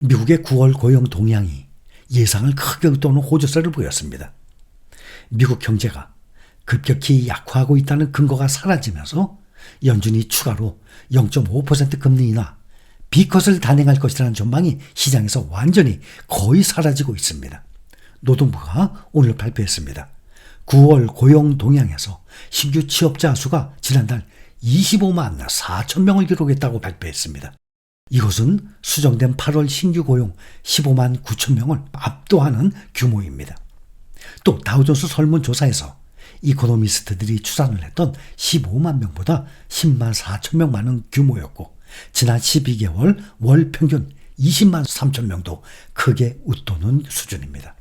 미국의 9월 고용 동향이 예상을 크게 웃도는 호조세를 보였습니다. 미국 경제가 급격히 약화하고 있다는 근거가 사라지면서 연준이 추가로 0.5% 금리 인하, B컷을 단행할 것이라는 전망이 시장에서 완전히 거의 사라지고 있습니다. 노동부가 오늘 발표했습니다. 9월 고용 동향에서 신규 취업자 수가 지난달 25만 4천 명을 기록했다고 발표했습니다. 이것은 수정된 8월 신규 고용 15만 9천 명을 압도하는 규모입니다. 또 다우존스 설문조사에서 이코노미스트들이 추산을 했던 15만 명보다 10만 4천 명 많은 규모였고, 지난 12개월 월 평균 20만 3천 명도 크게 웃도는 수준입니다.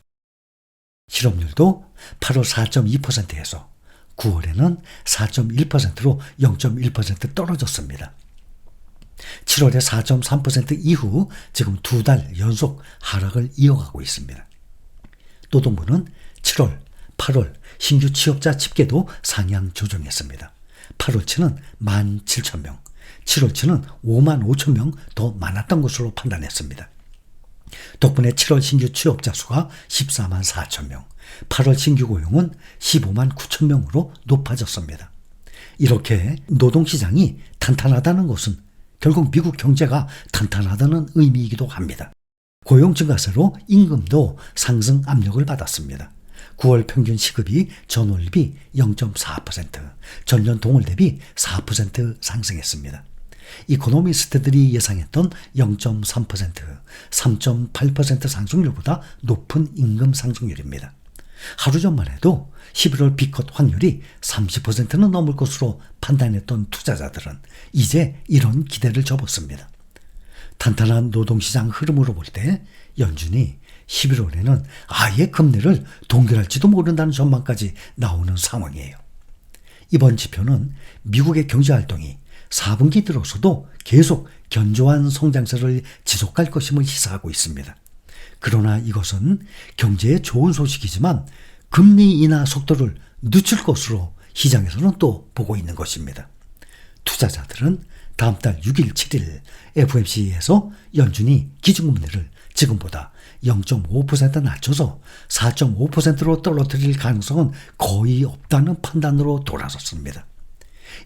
실업률도 8월 4.2%에서 9월에는 4.1%로 0.1% 떨어졌습니다. 7월에 4.3% 이후 지금 2달 연속 하락을 이어가고 있습니다. 노동부는 7월, 8월 신규 취업자 집계도 상향 조정했습니다. 8월치는 17,000명, 7월치는 55,000명 더 많았던 것으로 판단했습니다. 덕분에 7월 신규 취업자 수가 14만 4천 명, 8월 신규 고용은 15만 9천 명으로 높아졌습니다. 이렇게 노동시장이 탄탄하다는 것은 결국 미국 경제가 탄탄하다는 의미이기도 합니다. 고용 증가세로 임금도 상승 압력을 받았습니다. 9월 평균 시급이 전월 대비 0.4%, 전년 동월 대비 4% 상승했습니다. 이코노미스트들이 예상했던 0.3%, 3.8% 상승률보다 높은 임금 상승률입니다. 하루 전만 해도 11월 B컷 확률이 30%는 넘을 것으로 판단했던 투자자들은 이제 이런 기대를 접었습니다. 탄탄한 노동시장 흐름으로 볼 때 연준이 11월에는 아예 금리를 동결할지도 모른다는 전망까지 나오는 상황이에요. 이번 지표는 미국의 경제활동이 4분기 들어서도 계속 견조한 성장세를 지속할 것임을 시사하고 있습니다. 그러나 이것은 경제에 좋은 소식이지만 금리 인하 속도를 늦출 것으로 시장에서는 또 보고 있는 것입니다. 투자자들은 다음 달 6일, 7일 FOMC에서 연준이 기준금리를 지금보다 0.5% 낮춰서 4.5%로 떨어뜨릴 가능성은 거의 없다는 판단으로 돌아섰습니다.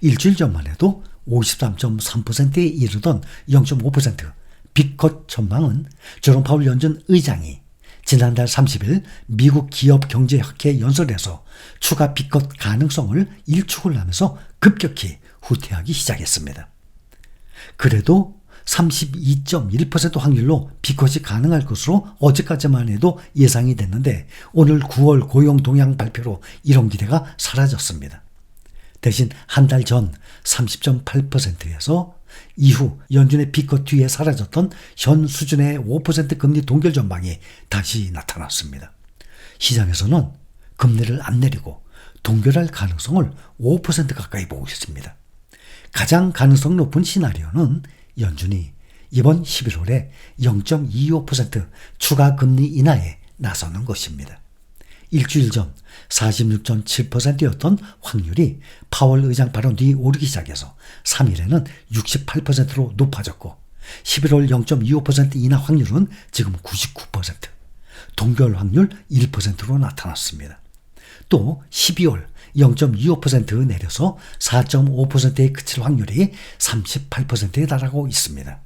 일주일 전만 해도 53.3%에 이르던 0.5% B컷 전망은 제롬 파월 연준 의장이 지난달 30일 미국 기업경제학회 연설에서 추가 B컷 가능성을 일축을 하면서 급격히 후퇴하기 시작했습니다. 그래도 32.1% 확률로 B컷이 가능할 것으로 어제까지만 해도 예상이 됐는데 오늘 9월 고용 동향 발표로 이런 기대가 사라졌습니다. 대신 한 달 전 30.8%에서 이후 연준의 B컷 뒤에 사라졌던 현 수준의 5% 금리 동결 전망이 다시 나타났습니다. 시장에서는 금리를 안 내리고 동결할 가능성을 5% 가까이 보고 있습니다. 가장 가능성 높은 시나리오는 연준이 이번 11월에 0.25% 추가 금리 인하에 나서는 것입니다. 일주일 전 46.7%였던 확률이 파월 의장 발언 뒤 오르기 시작해서 3일에는 68%로 높아졌고 11월 0.25% 인하 확률은 지금 99%, 동결 확률 1%로 나타났습니다. 또 12월 0.25% 내려서 4.5%에 그칠 확률이 38%에 달하고 있습니다.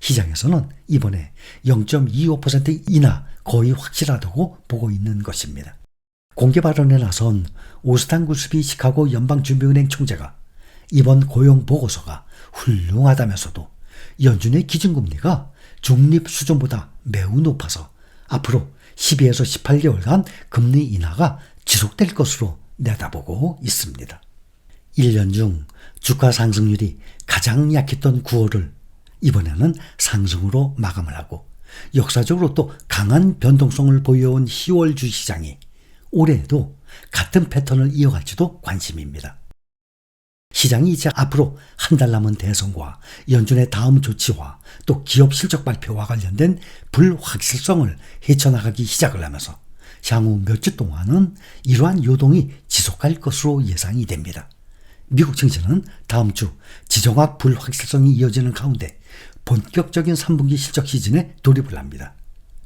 시장에서는 이번에 0.25% 인하 거의 확실하다고 보고 있는 것입니다. 공개 발언에 나선 오스탄 구스비 시카고 연방준비은행 총재가 이번 고용 보고서가 훌륭하다면서도 연준의 기준금리가 중립 수준보다 매우 높아서 앞으로 12에서 18개월간 금리 인하가 지속될 것으로 내다보고 있습니다. 1년 중 주가 상승률이 가장 약했던 9월을 이번에는 상승으로 마감을 하고 역사적으로 또 강한 변동성을 보여온 10월 주시장이 올해에도 같은 패턴을 이어갈지도 관심입니다. 시장이 이제 앞으로 한 달 남은 대선과 연준의 다음 조치와 또 기업 실적 발표와 관련된 불확실성을 헤쳐나가기 시작을 하면서 향후 몇 주 동안은 이러한 요동이 지속할 것으로 예상이 됩니다. 미국 증시는 다음 주 지정학 불확실성이 이어지는 가운데 본격적인 3분기 실적 시즌에 돌입을 합니다.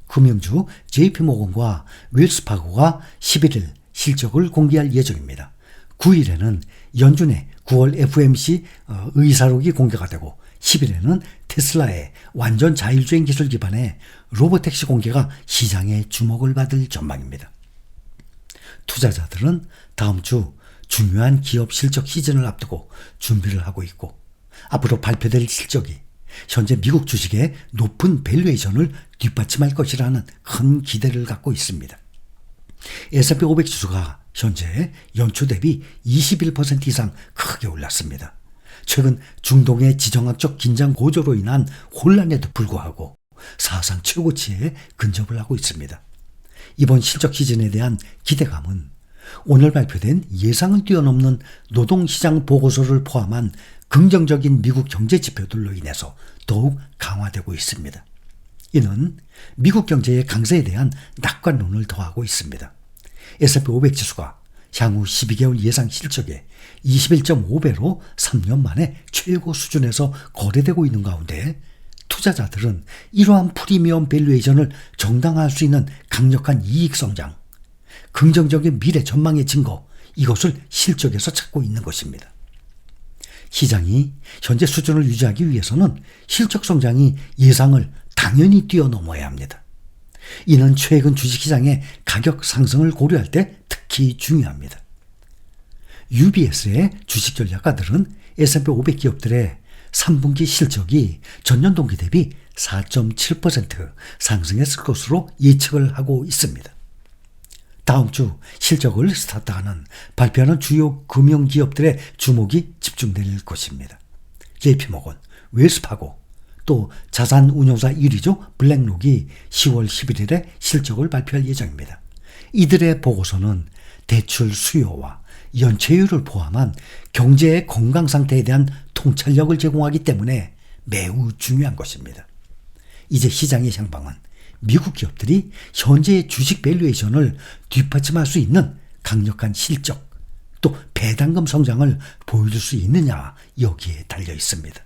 금융주 JP모건과 웰스파고가 11일 실적을 공개할 예정입니다. 9일에는 연준의 9월 FOMC 의사록이 공개가 되고 10일에는 테슬라의 완전 자율주행 기술 기반의 로보택시 공개가 시장의 주목을 받을 전망입니다. 투자자들은 다음 주 중요한 기업 실적 시즌을 앞두고 준비를 하고 있고 앞으로 발표될 실적이 현재 미국 주식의 높은 밸류에이션을 뒷받침할 것이라는 큰 기대를 갖고 있습니다. S&P 500 지수가 현재 연초 대비 21% 이상 크게 올랐습니다. 최근 중동의 지정학적 긴장 고조로 인한 혼란에도 불구하고 사상 최고치에 근접을 하고 있습니다. 이번 실적 시즌에 대한 기대감은 오늘 발표된 예상을 뛰어넘는 노동시장 보고서를 포함한 긍정적인 미국 경제 지표들로 인해서 더욱 강화되고 있습니다. 이는 미국 경제의 강세에 대한 낙관론을 더하고 있습니다. S&P 500 지수가 향후 12개월 예상 실적의 21.5배로 3년 만에 최고 수준에서 거래되고 있는 가운데 투자자들은 이러한 프리미엄 밸류에이션을 정당화할 수 있는 강력한 이익 성장, 긍정적인 미래 전망의 증거, 이것을 실적에서 찾고 있는 것입니다. 시장이 현재 수준을 유지하기 위해서는 실적 성장이 예상을 당연히 뛰어넘어야 합니다. 이는 최근 주식시장의 가격 상승을 고려할 때 특히 중요합니다. UBS의 주식 전략가들은 S&P 500 기업들의 3분기 실적이 전년 동기 대비 4.7% 상승했을 것으로 예측을 하고 있습니다. 다음 주 실적을 스타트하는 발표하는 주요 금융기업들의 주목이 집중될 것입니다. JP모건, 웰스파고, 또 자산운용사 1위죠 블랙록이 10월 11일에 실적을 발표할 예정입니다. 이들의 보고서는 대출 수요와 연체율을 포함한 경제의 건강 상태에 대한 통찰력을 제공하기 때문에 매우 중요한 것입니다. 이제 시장의 향방은 미국 기업들이 현재의 주식 밸류에이션을 뒷받침할 수 있는 강력한 실적, 또 배당금 성장을 보여줄 수 있느냐 여기에 달려 있습니다.